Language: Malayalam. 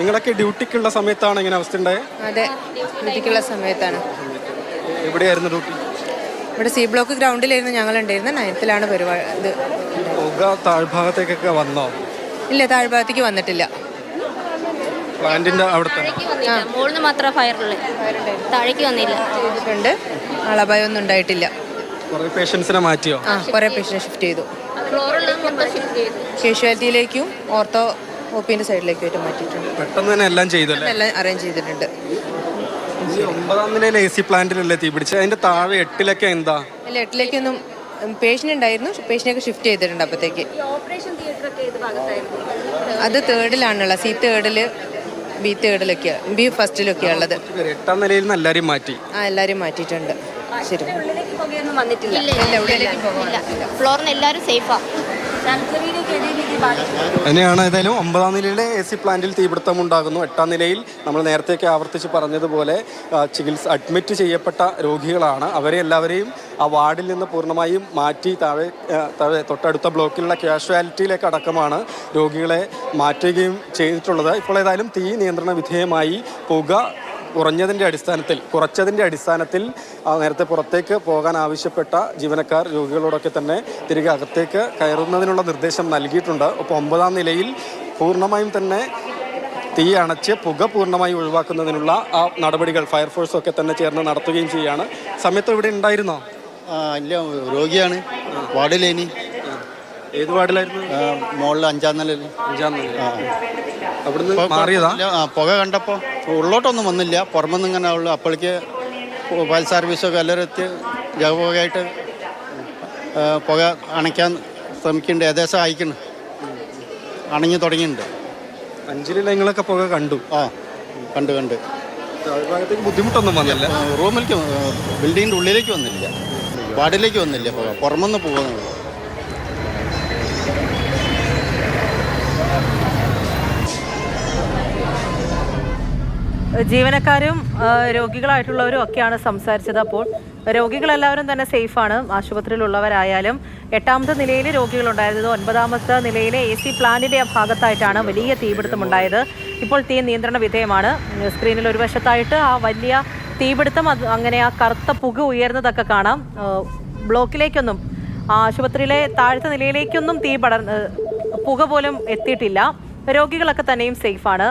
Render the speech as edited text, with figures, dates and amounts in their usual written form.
നിങ്ങളൊക്കെ ഡ്യൂട്ടിക്കുള്ള സമയത്താണ് ഇങ്ങനെ അവസ്ഥ ഉണ്ടായത്? അതെ, ഡ്യൂട്ടിക്കുള്ള സമയത്താണ്. എവിടെയായിരുന്നു ഡ്യൂട്ടി? ഇവിടെ സി ബ്ലോക്ക് ഗ്രൗണ്ടിലായിരുന്നു ഞങ്ങളുണ്ടായിരുന്നത്. 9th പരിപാടി. ഇത് പുക താഴ്ഭാഗത്തേക്കൊക്കെ വന്നോ? ഇല്ല, താഴ്ഭാഗത്തേക്ക് വന്നിട്ടില്ല. പ്ലാന്റിന്റെ അവിടെ തന്നെ മുകളിൽ മാത്രമേ ഫയറുള്ളൂ, താഴേക്ക് വന്നില്ല. ചെയ്തിട്ടുണ്ട്, ആളപായമൊന്നും ഉണ്ടായിട്ടില്ല. കുറേ പേഷ്യൻസിനെ മാറ്റിയോ? കുറേ പേഷ്യൻറ്റ് ഷിഫ്റ്റ് ചെയ്തു. കാഷ്വാലിറ്റിയിലേക്കും ഓർത്തോ ഒപിന്റെ സൈഡിലേക്കും ആയിട്ട് മാറ്റിയിട്ടുണ്ട്. പെട്ടെന്ന് തന്നെ എല്ലാം ചെയ്തല്ലേ? എല്ലാം അറേഞ്ച് ചെയ്തിട്ടുണ്ട്. 9ാം നിലയിൽ AC പ്ലാന്റിലല്ലേ തീ പിടിച്ചത്? അതിന്റെ താഴെ 8ലൊക്കെ എന്താ? അല്ല, 8ലേക്കൊന്നും പേഷ്യൻ്റ് ഉണ്ടായിരുന്നു. പേഷ്യൻ്റൊക്കെ ഷിഫ്റ്റ് ചെയ്തിട്ടുണ്ട് അപ്പോഴത്തേക്ക്. അത് 3rd C 3rd, B 3rd, B 1st ഉള്ളത്. 8ാം നിലയിൽ നിന്ന് എല്ലാവരും മാറ്റി. എല്ലാവരും മാറ്റിയിട്ടുണ്ട്. ശരി, ഫ്ലോറിന് എല്ലാവരും സേഫാ. അങ്ങനെയാണ്. ഏതായാലും 9ാം നിലയിലെ AC പ്ലാന്റിൽ തീപിടുത്തം ഉണ്ടാകുന്നു. 8ാം നിലയിൽ നമ്മൾ നേരത്തേക്ക് ആവർത്തിച്ച് പറഞ്ഞതുപോലെ അഡ്മിറ്റ് ചെയ്യപ്പെട്ട രോഗികളാണ്. അവരെ എല്ലാവരെയും ആ വാർഡിൽ നിന്ന് പൂർണ്ണമായും മാറ്റി താഴെ തൊട്ടടുത്ത ബ്ലോക്കിലുള്ള കാഷ്വാലിറ്റിയിലേക്ക് അടക്കമാണ് രോഗികളെ മാറ്റുകയും ചെയ്തിട്ടുള്ളത്. ഇപ്പോൾ ഏതായാലും തീ നിയന്ത്രണ വിധേയമായി. പുക കുറച്ചതിൻ്റെ അടിസ്ഥാനത്തിൽ നേരത്തെ പുറത്തേക്ക് പോകാൻ ആവശ്യപ്പെട്ട ജീവനക്കാർ രോഗികളോടൊക്കെ തന്നെ തിരികെ അകത്തേക്ക് കയറുന്നതിനുള്ള നിർദ്ദേശം നൽകിയിട്ടുണ്ട്. ഒപ്പം 9ാം നിലയിൽ പൂർണ്ണമായും തന്നെ തീ അണച്ച് പുക പൂർണ്ണമായി ഒഴിവാക്കുന്നതിനുള്ള ആ നടപടികൾ ഫയർഫോഴ്സൊക്കെ തന്നെ ചേർന്ന് നടത്തുകയും ചെയ്യുകയാണ്. സമയത്ത് ഇവിടെ ഉണ്ടായിരുന്നോ? ഇല്ല, രോഗിയാണ്. വാർഡിലേനി. ഏത് വാർഡിലായിരുന്നു? മുകളിൽ 5ാം നിലയിൽ. 5ാം നില. അവിടുന്ന് മാറിയതാ? പുക കണ്ടപ്പോൾ ഉള്ളോട്ടൊന്നും വന്നില്ല, പുറമെന്ന് ഇങ്ങനെ ഉള്ളു. അപ്പോഴേക്ക് ഫയർ സർവീസൊക്കെ എല്ലാവരും എത്തി ജഗപുകയായിട്ട് പുക അണയ്ക്കാൻ ശ്രമിക്കുന്നുണ്ട്. ഏകദേശം അയക്കുന്നു, അണഞ്ഞു തുടങ്ങിയിട്ടുണ്ട്. 5ൽ നിങ്ങളൊക്കെ പുക കണ്ടു? കണ്ട് ബുദ്ധിമുട്ടൊന്നും വന്നില്ല? റൂമിലേക്ക്, ബിൽഡിങ്ങിൻ്റെ ഉള്ളിലേക്ക് വന്നില്ല, വാർഡിലേക്ക് വന്നില്ല. പുക പുറമെന്ന് പോകുന്നുള്ളൂ. ജീവനക്കാരും രോഗികളായിട്ടുള്ളവരും ഒക്കെയാണ് സംസാരിച്ചത്. അപ്പോൾ രോഗികളെല്ലാവരും തന്നെ സേഫാണ്. ആശുപത്രിയിലുള്ളവരായാലും 8ാമത്തെ നിലയിൽ രോഗികളുണ്ടായിരുന്നത്. 9ാമത്തെ നിലയിലെ AC പ്ലാന്റിൻ്റെ ഭാഗത്തായിട്ടാണ് വലിയ തീപിടുത്തമുണ്ടായത്. ഇപ്പോൾ തീ നിയന്ത്രണ വിധേയമാണ്. സ്ക്രീനിൽ ഒരു വശത്തായിട്ട് ആ വലിയ തീപിടുത്തം, അങ്ങനെ ആ കറുത്ത പുക ഉയർന്നതൊക്കെ കാണാം. ബ്ലോക്കിലേക്കൊന്നും, ആശുപത്രിയിലെ താഴത്തെ നിലയിലേക്കൊന്നും പുക പോലും എത്തിയിട്ടില്ല. രോഗികളൊക്കെ തന്നെയും സേഫാണ്.